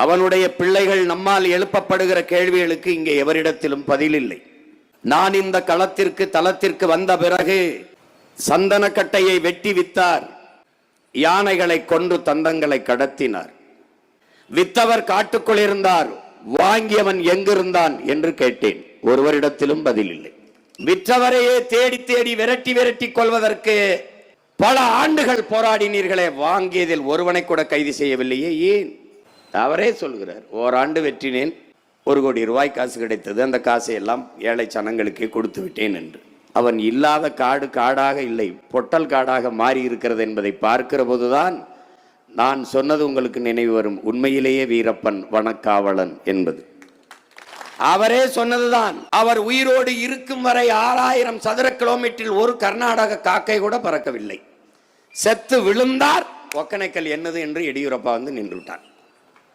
அவனுடைய பிள்ளைகள் நம்மால் எழுப்பப்படுகிற கேள்விகளுக்கு இங்கே எவரிடத்திலும் பதில் இல்லை. நான் இந்த தளத்திற்கு வந்த பிறகு சந்தனக்கட்டையை வெட்டி வித்தார், யானைகளை கொன்று தந்தங்களை கடத்தினார். வித்தவர் காட்டுக்குள் இருந்தார், வாங்கியவன் எங்கிருந்தான் என்று கேட்டேன். ஒருவரிடத்திலும் பதில் இல்லை. விற்றவரையே தேடி தேடி விரட்டி கொள்வதற்கு பல ஆண்டுகள் போராடினீர்களே, வாங்கியதில் ஒருவனை கூட கைது செய்யவில்லையே, ஏன்? அவரே சொல்கிறார், ஓராண்டு வெற்றினேன், 1 கோடி ரூபாய் காசு கிடைத்தது, அந்த காசை எல்லாம் ஏழை சனங்களுக்கே கொடுத்து விட்டேன் என்று. அவன் இல்லாத காடு காடாக இல்லை, பொட்டல் காடாக மாறி இருக்கிறது என்பதை பார்க்கிற போதுதான் நான் சொன்னது உங்களுக்கு நினைவு வரும். உண்மையிலேயே வீரப்பன் வனக்காவலன் என்பது அவரே சொன்னதுதான். அவர் உயிரோடு இருக்கும் வரை 6000 சதுர கிலோமீட்டரில் ஒரு கர்நாடக காக்கை கூட பறக்கவில்லை. செத்து விழுந்தார், ஒக்கனைக்கல் என்னது என்று எடியூரப்பா வந்து நின்று விட்டார்.